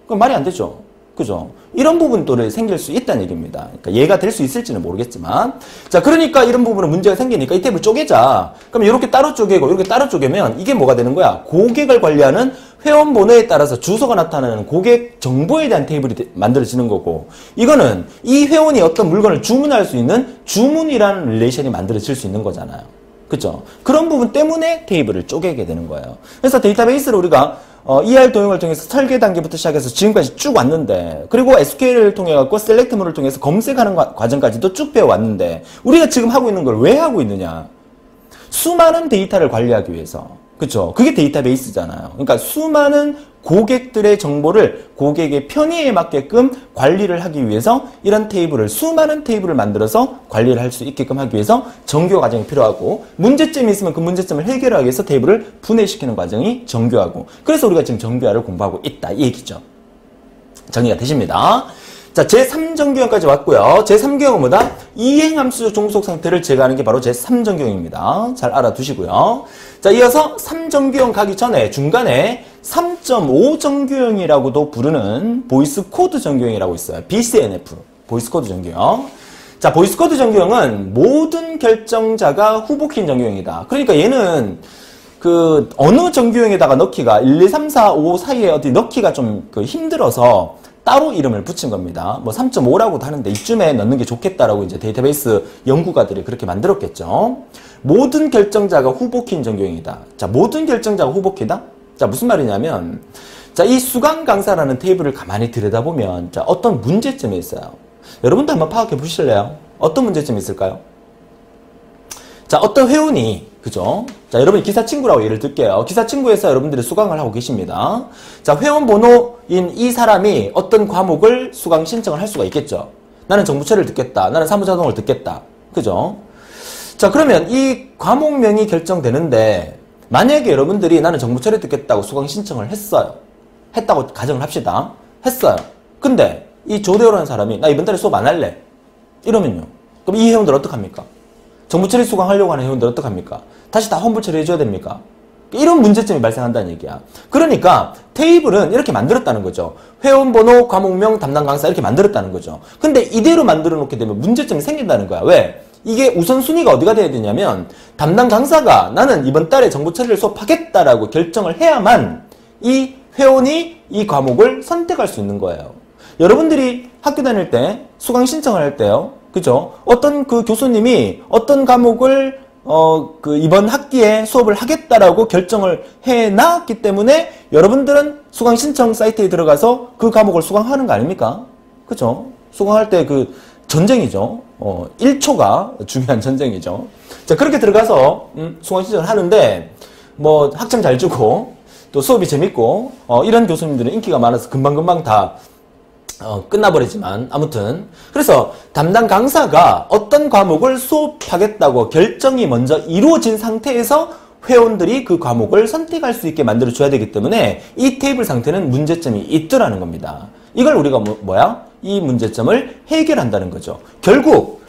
그럼 말이 안 되죠. 그죠? 이런 부분도 생길 수 있다는 얘기입니다. 그러니까 얘가 될 수 있을지는 모르겠지만. 자, 그러니까 이런 부분에 문제가 생기니까 이 테이블 쪼개자. 그럼 이렇게 따로 쪼개고 이렇게 따로 쪼개면 이게 뭐가 되는 거야? 고객을 관리하는 회원 번호에 따라서 주소가 나타나는 고객 정보에 대한 테이블이 만들어지는 거고, 이거는 이 회원이 어떤 물건을 주문할 수 있는 주문이라는 릴레이션이 만들어질 수 있는 거잖아요. 그죠? 그런 부분 때문에 테이블을 쪼개게 되는 거예요. 그래서 데이터베이스를 우리가 ER 도형을 통해서 설계 단계부터 시작해서 지금까지 쭉 왔는데, 그리고 SQL을 통해 갖고 셀렉트몰을 통해서 검색하는 과정까지도 쭉 배워왔는데, 우리가 지금 하고 있는 걸 왜 하고 있느냐? 수많은 데이터를 관리하기 위해서. 그쵸? 그게 데이터베이스잖아요. 그러니까 수많은 고객들의 정보를 고객의 편의에 맞게끔 관리를 하기 위해서 이런 테이블을, 수많은 테이블을 만들어서 관리를 할 수 있게끔 하기 위해서 정규화 과정이 필요하고, 문제점이 있으면 그 문제점을 해결하기 위해서 테이블을 분해시키는 과정이 정규화고, 그래서 우리가 지금 정규화를 공부하고 있다 이 얘기죠. 정리가 되십니다. 자, 제3정규형까지 왔고요. 제3규형은 뭐다? 이행함수적 종속 상태를 제거하는 게 바로 제3정규형입니다. 잘 알아두시고요. 자, 이어서 3정규형 가기 전에 중간에 3.5정규형이라고도 부르는 보이스 코드 정규형이라고 있어요. BCNF, 보이스 코드 정규형. 자, 보이스 코드 정규형은 모든 결정자가 후보키인 정규형이다. 그러니까 얘는 그 어느 정규형에다가 넣기가 1, 2, 3, 4, 5 사이에 어디 넣기가 좀 힘들어서 따로 이름을 붙인 겁니다. 뭐 3.5라고도 하는데 이쯤에 넣는 게 좋겠다라고 이제 데이터베이스 연구가들이 그렇게 만들었겠죠. 모든 결정자가 후보키인 정규형이다. 자, 모든 결정자가 후보키다? 자, 무슨 말이냐면, 자, 이 수강 강사라는 테이블을 가만히 들여다보면, 자, 어떤 문제점이 있어요. 여러분도 한번 파악해 보실래요? 어떤 문제점이 있을까요? 자, 어떤 회원이, 그죠? 자, 여러분이 기사 친구라고 예를 들게요. 기사 친구에서 여러분들이 수강을 하고 계십니다. 자, 회원 번호인 이 사람이 어떤 과목을 수강 신청을 할 수가 있겠죠. 나는 정부처리를 듣겠다. 나는 사무자동을 듣겠다. 그죠? 자, 그러면 이 과목명이 결정되는데, 만약에 여러분들이 나는 정부처리 듣겠다고 수강 신청을 했어요. 했다고 가정을 합시다. 했어요. 근데 이 조대호라는 사람이 나 이번 달에 수업 안 할래. 이러면요. 그럼 이 회원들 어떡합니까? 정부처리 수강하려고 하는 회원들 어떡합니까? 다시 다 환불 처리해줘야 됩니까? 이런 문제점이 발생한다는 얘기야. 그러니까 테이블은 이렇게 만들었다는 거죠. 회원번호, 과목명, 담당 강사 이렇게 만들었다는 거죠. 근데 이대로 만들어 놓게 되면 문제점이 생긴다는 거야. 왜? 이게 우선순위가 어디가 돼야 되냐면, 담당 강사가 나는 이번 달에 정보 처리를 수업하겠다라고 결정을 해야만 이 회원이 이 과목을 선택할 수 있는 거예요. 여러분들이 학교 다닐 때 수강 신청을 할 때요. 그죠? 어떤 그 교수님이 어떤 과목을 이번 학기에 수업을 하겠다라고 결정을 해놨기 때문에 여러분들은 수강 신청 사이트에 들어가서 그 과목을 수강하는 거 아닙니까? 그죠? 수강할 때 그 전쟁이죠. 1초가 중요한 전쟁이죠. 자, 그렇게 들어가서 수강 신청을 하는데 뭐 학점 잘 주고 또 수업이 재밌고 이런 교수님들은 인기가 많아서 금방금방 다 끝나버리지만 아무튼 그래서 담당 강사가 어떤 과목을 수업하겠다고 결정이 먼저 이루어진 상태에서 회원들이 그 과목을 선택할 수 있게 만들어줘야 되기 때문에 이 테이블 상태는 문제점이 있더라는 겁니다. 이걸 우리가 이 문제점을 해결한다는 거죠. 결국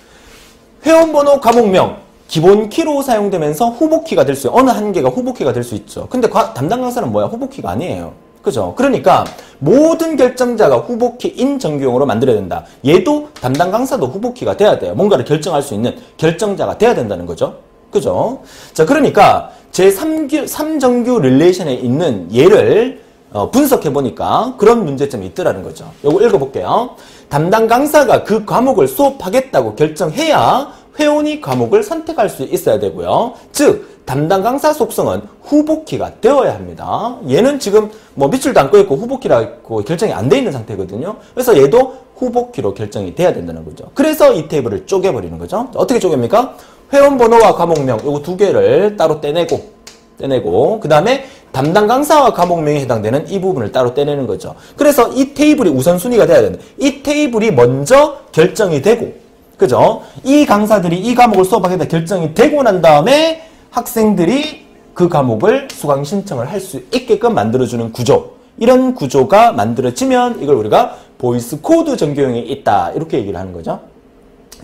회원번호 과목명 기본 키로 사용되면서 후보키가 될 수 있어요. 어느 한 개가 후보키가 될 수 있죠. 근데 담당 강사는 후보키가 아니에요. 그죠? 그러니까 모든 결정자가 후보키인 정규형으로 만들어야 된다. 얘도 담당 강사도 후보키가 돼야 돼요. 뭔가를 결정할 수 있는 결정자가 돼야 된다는 거죠. 그죠? 자, 그러니까 제3정규 릴레이션에 있는 얘를 분석해보니까 그런 문제점이 있더라는 거죠. 요거 읽어볼게요. 담당 강사가 그 과목을 수업하겠다고 결정해야 회원이 과목을 선택할 수 있어야 되고요. 즉 담당 강사 속성은 후보키가 되어야 합니다. 얘는 지금 밑줄도 안 꺼있고 후보키라고 결정이 안 돼 있는 상태거든요. 그래서 얘도 후보키로 결정이 돼야 된다는 거죠. 그래서 이 테이블을 쪼개버리는 거죠. 어떻게 쪼갭니까? 회원번호와 과목명 요거 두 개를 따로 떼내고 그 다음에 담당 강사와 과목명에 해당되는 이 부분을 따로 떼내는 거죠. 그래서 이 테이블이 우선순위가 돼야 된다. 이 테이블이 먼저 결정이 되고 그죠? 이 강사들이 이 과목을 수업하겠다 결정이 되고 난 다음에 학생들이 그 과목을 수강 신청을 할 수 있게끔 만들어주는 구조. 이런 구조가 만들어지면 이걸 우리가 보이스 코드 정규형이 있다. 이렇게 얘기를 하는 거죠.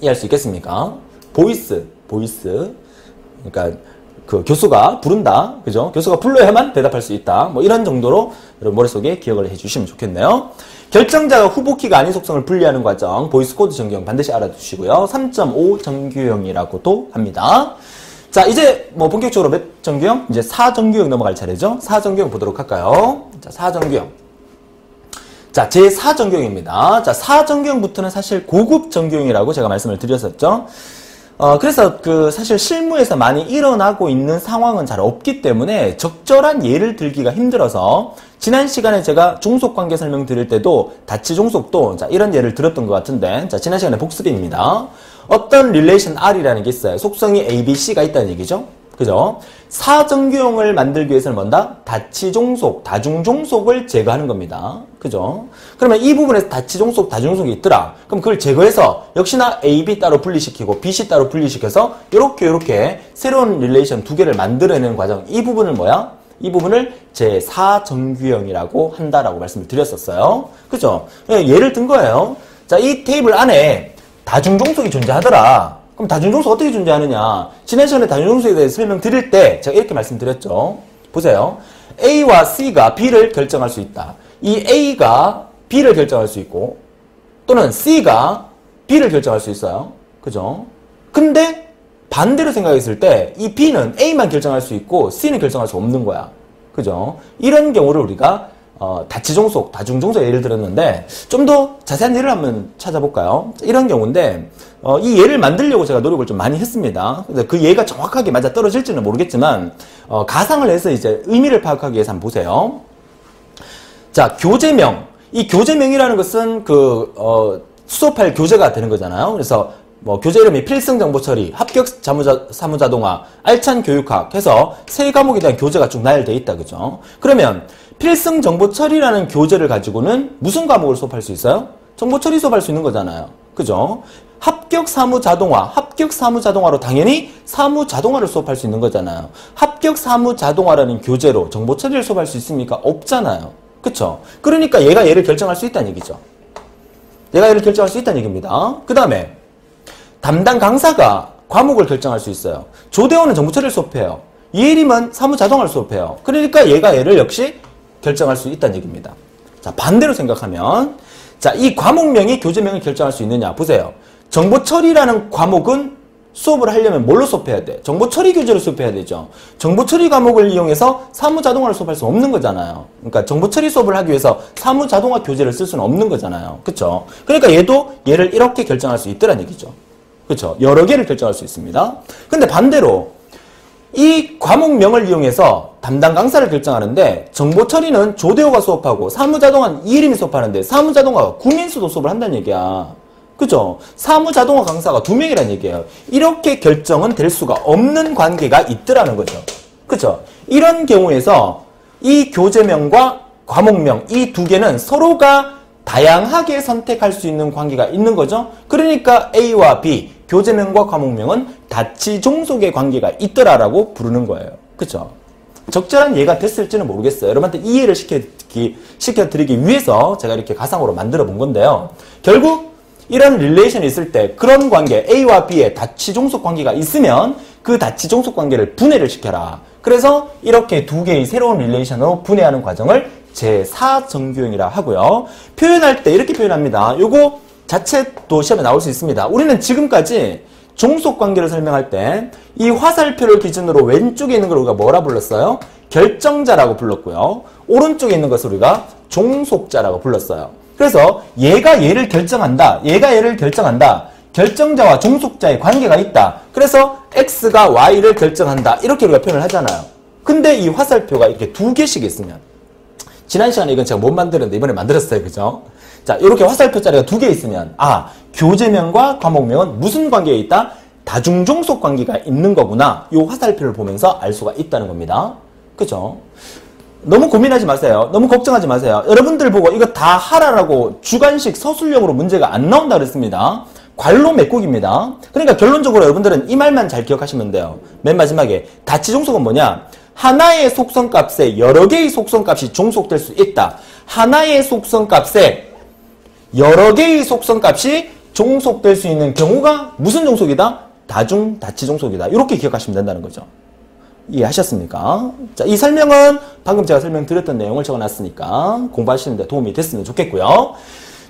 이해할 수 있겠습니까? 보이스. 그러니까 그 교수가 부른다. 그죠? 교수가 불러야만 대답할 수 있다. 이런 정도로 여러분 머릿속에 기억을 해주시면 좋겠네요. 결정자가 후보키가 아닌 속성을 분리하는 과정, 보이스 코드 정규형 반드시 알아두시고요. 3.5 정규형이라고도 합니다. 자, 이제 본격적으로 몇 정규형? 이제 4정규형 넘어갈 차례죠. 4정규형 보도록 할까요? 자, 4정규형. 자, 제4정규형입니다. 자, 4정규형부터는 사실 고급 정규형이라고 제가 말씀을 드렸었죠. 그래서 사실 실무에서 많이 일어나고 있는 상황은 잘 없기 때문에 적절한 예를 들기가 힘들어서 지난 시간에 제가 종속관계 설명 드릴 때도 다치 종속도 이런 예를 들었던 것 같은데 지난 시간에 복습입니다. 어떤 릴레이션 R이라는 게 있어요. 속성이 A, B, C가 있다는 얘기죠. 그죠? 4정규형을 만들기 위해서는 뭔다? 다치종속, 다중종속을 제거하는 겁니다. 그죠? 그러면 이 부분에서 다치종속, 다중종속이 있더라. 그럼 그걸 제거해서 역시나 A, B 따로 분리시키고 B, C 따로 분리시켜서 요렇게 새로운 릴레이션 두 개를 만들어내는 과정. 이 부분을 이 부분을 제4정규형이라고 한다라고 말씀을 드렸었어요. 그죠? 예를 든 거예요. 자, 이 테이블 안에 다중종속이 존재하더라. 그럼 다중종속 어떻게 존재하느냐? 지난 시간에 다중종속에 대해서 설명드릴 때 제가 이렇게 말씀드렸죠. 보세요. A와 C가 B를 결정할 수 있다. 이 A가 B를 결정할 수 있고 또는 C가 B를 결정할 수 있어요. 그죠? 근데 반대로 생각했을 때 이 B는 A만 결정할 수 있고 C는 결정할 수 없는 거야. 그죠? 이런 경우를 우리가 다치종속, 다중종속 예를 들었는데 좀 더 자세한 예를 한번 찾아볼까요? 이런 경우인데 이 예를 만들려고 제가 노력을 좀 많이 했습니다. 그 예가 정확하게 맞아 떨어질지는 모르겠지만 가상을 해서 이제 의미를 파악하기 위해서 한번 보세요. 자, 교재명. 이 교재명이라는 것은 수업할 교재가 되는 거잖아요. 그래서 교재 이름이 필승정보처리, 합격 사무자동화, 알찬 교육학 해서 세 과목에 대한 교재가 쭉 나열되어 있다. 그죠? 그러면 필승정보처리라는 교재를 가지고는 무슨 과목을 수업할 수 있어요? 정보처리 수업할 수 있는 거잖아요. 그죠? 합격 사무자동화로 당연히 사무자동화를 수업할 수 있는 거잖아요. 합격 사무자동화라는 교재로 정보처리를 수업할 수 있습니까? 없잖아요. 그쵸? 그러니까 얘가 얘를 결정할 수 있다는 얘기죠. 얘가 얘를 결정할 수 있다는 얘기입니다. 그 다음에 담당 강사가 과목을 결정할 수 있어요. 조대원은 정보처리를 수업해요. 이혜림은 사무자동화를 수업해요. 그러니까 얘가 얘를 역시 결정할 수 있다는 얘기입니다. 자, 반대로 생각하면 자, 이 과목명이 교재명을 결정할 수 있느냐 보세요. 정보처리라는 과목은 수업을 하려면 뭘로 수업해야 돼? 정보처리 교재를 수업해야 되죠. 정보처리 과목을 이용해서 사무자동화를 수업할 수 없는 거잖아요. 그러니까 정보처리 수업을 하기 위해서 사무자동화 교재를 쓸 수는 없는 거잖아요. 그쵸? 그러니까 얘도 얘를 이렇게 결정할 수 있더란 얘기죠. 그쵸? 여러 개를 결정할 수 있습니다. 근데 반대로 이 과목명을 이용해서 담당 강사를 결정하는데 정보처리는 조대호가 수업하고 사무자동화는 이혜림이 수업하는데 사무자동화가 구민수도 수업을 한다는 얘기야. 그죠? 사무자동화 강사가 2명이라는 얘기예요. 이렇게 결정은 될 수가 없는 관계가 있더라는 거죠. 그죠? 이런 경우에서 이 교재명과 과목명 이 두 개는 서로가 다양하게 선택할 수 있는 관계가 있는 거죠. 그러니까 A와 B, 교재명과 과목명은 다치 종속의 관계가 있더라라고 부르는 거예요. 그쵸? 적절한 이해가 됐을지는 모르겠어요. 여러분한테 이해를 시켜드리기 위해서 제가 이렇게 가상으로 만들어 본 건데요. 결국 이런 릴레이션이 있을 때 그런 관계, A와 B의 다치 종속 관계가 있으면 그 다치 종속 관계를 분해를 시켜라. 그래서 이렇게 두 개의 새로운 릴레이션으로 분해하는 과정을 제4정규형이라 하고요. 표현할 때 이렇게 표현합니다. 요거 자체도 시험에 나올 수 있습니다. 우리는 지금까지 종속관계를 설명할 때 이 화살표를 기준으로 왼쪽에 있는 걸 우리가 뭐라 불렀어요? 결정자라고 불렀고요. 오른쪽에 있는 것을 우리가 종속자라고 불렀어요. 그래서 얘가 얘를 결정한다. 얘가 얘를 결정한다. 결정자와 종속자의 관계가 있다. 그래서 X가 Y를 결정한다. 이렇게 우리가 표현을 하잖아요. 근데 이 화살표가 이렇게 두 개씩 있으면 지난 시간에 이건 제가 못 만들었는데 이번에 만들었어요. 그죠? 자, 이렇게 화살표 자리가 두 개 있으면 교재명과 과목명은 무슨 관계에 있다? 다중종속 관계가 있는 거구나. 이 화살표를 보면서 알 수가 있다는 겁니다. 그죠? 너무 고민하지 마세요. 너무 걱정하지 마세요. 여러분들 보고 이거 다 하라라고 주관식 서술형으로 문제가 안 나온다 그랬습니다. 괄로 메꾸기입니다. 그러니까 결론적으로 여러분들은 이 말만 잘 기억하시면 돼요. 맨 마지막에 다치종속은 뭐냐? 하나의 속성값에 여러 개의 속성값이 종속될 수 있다. 하나의 속성값에 여러 개의 속성값이 종속될 수 있는 경우가 무슨 종속이다? 다치종속이다. 이렇게 기억하시면 된다는 거죠. 이해하셨습니까? 자, 이 설명은 방금 제가 설명드렸던 내용을 적어놨으니까 공부하시는데 도움이 됐으면 좋겠고요.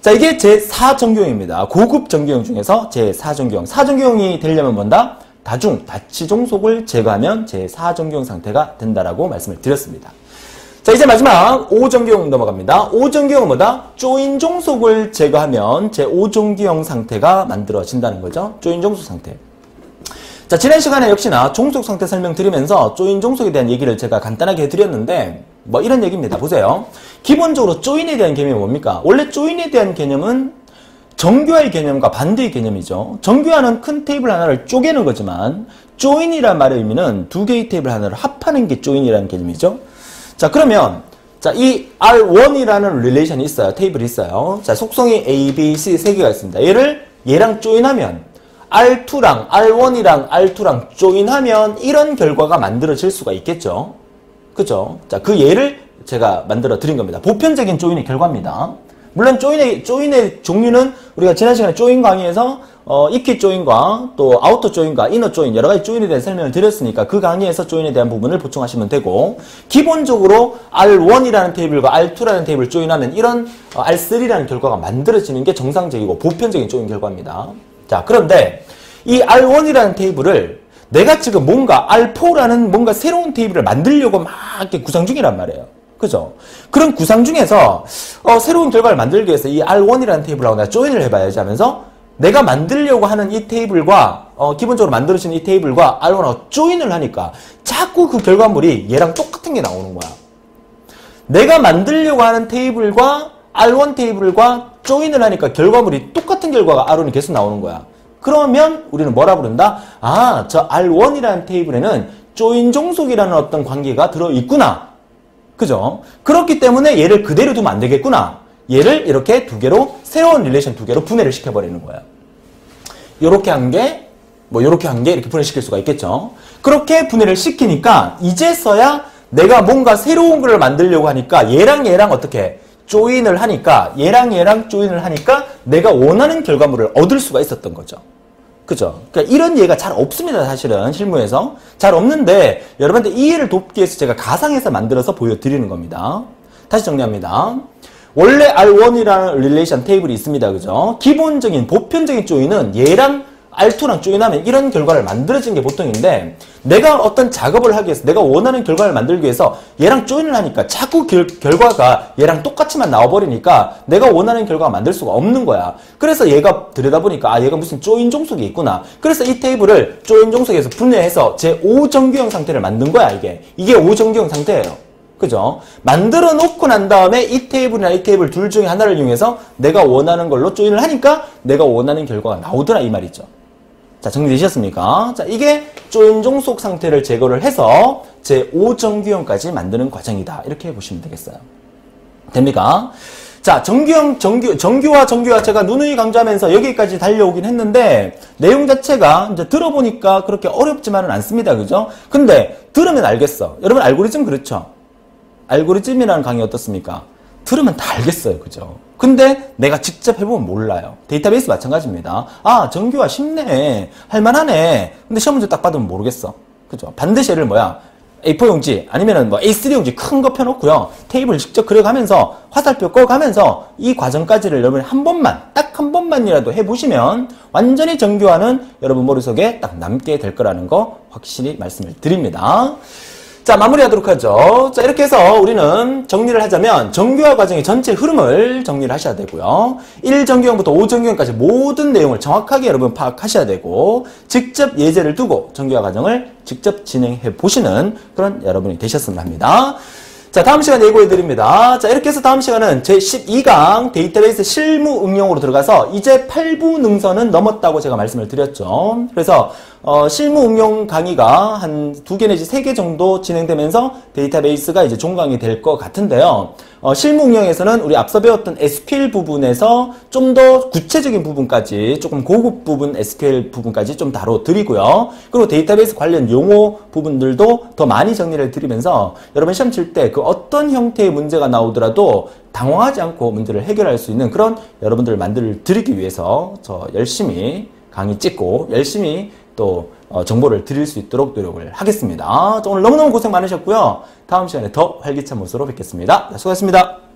자, 이게 제4정규형입니다. 고급 정규형 중에서 제4정규형. 4정규형이 되려면 뭔다? 다치종속을 제거하면 제4정규형 상태가 된다라고 말씀을 드렸습니다. 자, 이제 마지막 5정규형 넘어갑니다. 5정규형은 뭐다? 조인종속을 제거하면 제5정규형 상태가 만들어진다는 거죠. 조인종속 상태. 자, 지난 시간에 역시나 종속 상태 설명드리면서 조인종속에 대한 얘기를 제가 간단하게 해드렸는데 뭐 이런 얘기입니다. 보세요. 기본적으로 조인에 대한 개념이 뭡니까? 원래 조인에 대한 개념은 정규화의 개념과 반대의 개념이죠. 정규화는 큰 테이블 하나를 쪼개는 거지만 조인이란 말의 의미는 두 개의 테이블 하나를 합하는 게 조인이라는 개념이죠. 자, 그러면 자, 이 R1이라는 릴레이션이 있어요. 테이블이 있어요. 자, 속성이 A, B, C 세 개가 있습니다. 얘랑 조인하면 R2랑 R1이랑 R2랑 조인하면 이런 결과가 만들어질 수가 있겠죠. 그죠? 자, 그 예를 제가 만들어 드린 겁니다. 보편적인 조인의 결과입니다. 물론 조인의 종류는 우리가 지난 시간에 조인 강의에서 익히 조인과 또 아우터 조인과 이너 조인 여러 가지 조인에 대한 설명을 드렸으니까 그 강의에서 조인에 대한 부분을 보충하시면 되고, 기본적으로 R1이라는 테이블과 R2라는 테이블을 조인하면 이런 R3라는 결과가 만들어지는 게 정상적이고 보편적인 조인 결과입니다. 자, 그런데 이 R1이라는 테이블을 내가 지금 뭔가 R4라는 뭔가 새로운 테이블을 만들려고 막 이렇게 구상 중이란 말이에요. 그죠? 그런 구상 중에서 새로운 결과를 만들기 위해서 이 R1이라는 테이블하고 내가 조인을 해봐야지 하면서 내가 만들려고 하는 이 테이블과 기본적으로 만들어진 이 테이블과 R1하고 조인을 하니까 자꾸 그 결과물이 얘랑 똑같은 게 나오는 거야. 내가 만들려고 하는 테이블과 R1 테이블과 조인을 하니까 결과물이 똑같은 결과가 R1이 계속 나오는 거야. 그러면 우리는 뭐라 부른다? 아, 저 R1이라는 테이블에는 조인 종속이라는 어떤 관계가 들어있구나. 그죠? 그렇기 때문에 얘를 그대로 두면 안 되겠구나. 얘를 이렇게 두 개로, 새로운 릴레이션 두 개로 분해를 시켜버리는 거야. 요렇게 한 게, 요렇게 한 게 이렇게 분해시킬 수가 있겠죠. 그렇게 분해를 시키니까 이제서야 내가 뭔가 새로운 걸 만들려고 하니까 얘랑 어떻게 조인을 하니까, 얘랑 조인을 하니까 내가 원하는 결과물을 얻을 수가 있었던 거죠. 그죠? 그러니까 이런 예가 잘 없습니다. 사실은 실무에서 잘 없는데 여러분한테 이해를 돕기 위해서 제가 가상에서 만들어서 보여드리는 겁니다. 다시 정리합니다. 원래 R1이라는 릴레이션 테이블이 있습니다. 그죠? 기본적인 보편적인 조인은 얘랑 R2랑 조인하면 이런 결과를 만들어진 게 보통인데, 내가 어떤 작업을 하기 위해서 내가 원하는 결과를 만들기 위해서 얘랑 조인을 하니까 자꾸 결과가 얘랑 똑같이만 나와버리니까 내가 원하는 결과가 만들 수가 없는 거야. 그래서 얘가 들여다보니까 얘가 무슨 조인 종속이 있구나. 그래서 이 테이블을 조인 종속에서 분해해서 제5정규형 상태를 만든 거야. 이게 5정규형 상태예요. 그죠? 만들어 놓고 난 다음에 이 테이블이나 이 테이블 둘 중에 하나를 이용해서 내가 원하는 걸로 조인을 하니까 내가 원하는 결과가 나오더라 이 말이죠. 자, 정리되셨습니까? 자, 이게 쫀종속 상태를 제거를 해서 제5정규형까지 만드는 과정이다. 이렇게 보시면 되겠어요. 됩니까? 자, 정규화 제가 누누이 강조하면서 여기까지 달려오긴 했는데, 내용 자체가 이제 들어보니까 그렇게 어렵지만은 않습니다. 그죠? 근데, 들으면 알겠어. 여러분, 알고리즘 그렇죠? 알고리즘이라는 강의 어떻습니까? 들으면 다 알겠어요. 그죠? 근데 내가 직접 해보면 몰라요. 데이터베이스 마찬가지입니다. 아, 정규화 쉽네. 할만하네. 근데 시험 문제 딱 받으면 모르겠어. 그죠? 반드시 얘를 A4 용지 아니면은 A3 용지 큰 거 펴놓고요. 테이블 직접 그려가면서 화살표 꺼가면서 이 과정까지를 여러분이 딱 한 번만이라도 해보시면 완전히 정규화는 여러분 머릿속에 딱 남게 될 거라는 거 확실히 말씀을 드립니다. 자, 마무리하도록 하죠. 자, 이렇게 해서 우리는 정리를 하자면 정규화 과정의 전체 흐름을 정리를 하셔야 되고요. 1정규형부터 5정규형까지 모든 내용을 정확하게 여러분 파악하셔야 되고, 직접 예제를 두고 정규화 과정을 직접 진행해 보시는 그런 여러분이 되셨으면 합니다. 자, 다음 시간 예고해 드립니다. 자, 이렇게 해서 다음 시간은 제12강 데이터베이스 실무 응용으로 들어가서 이제 8부 능선은 넘었다고 제가 말씀을 드렸죠. 그래서 실무 응용 강의가 한 2개 내지 3개 정도 진행되면서 데이터베이스가 이제 종강이 될 것 같은데요. 실무 응용에서는 우리 앞서 배웠던 SQL 부분에서 좀 더 구체적인 부분까지, 조금 고급 부분 SQL 부분까지 좀 다뤄드리고요. 그리고 데이터베이스 관련 용어 부분들도 더 많이 정리를 드리면서 여러분 시험 칠 때 그 어떤 형태의 문제가 나오더라도 당황하지 않고 문제를 해결할 수 있는 그런 여러분들을 만들어 드리기 위해서 저 열심히 강의 찍고 열심히 또 정보를 드릴 수 있도록 노력을 하겠습니다. 오늘 너무너무 고생 많으셨고요. 다음 시간에 더 활기찬 모습으로 뵙겠습니다. 수고하셨습니다.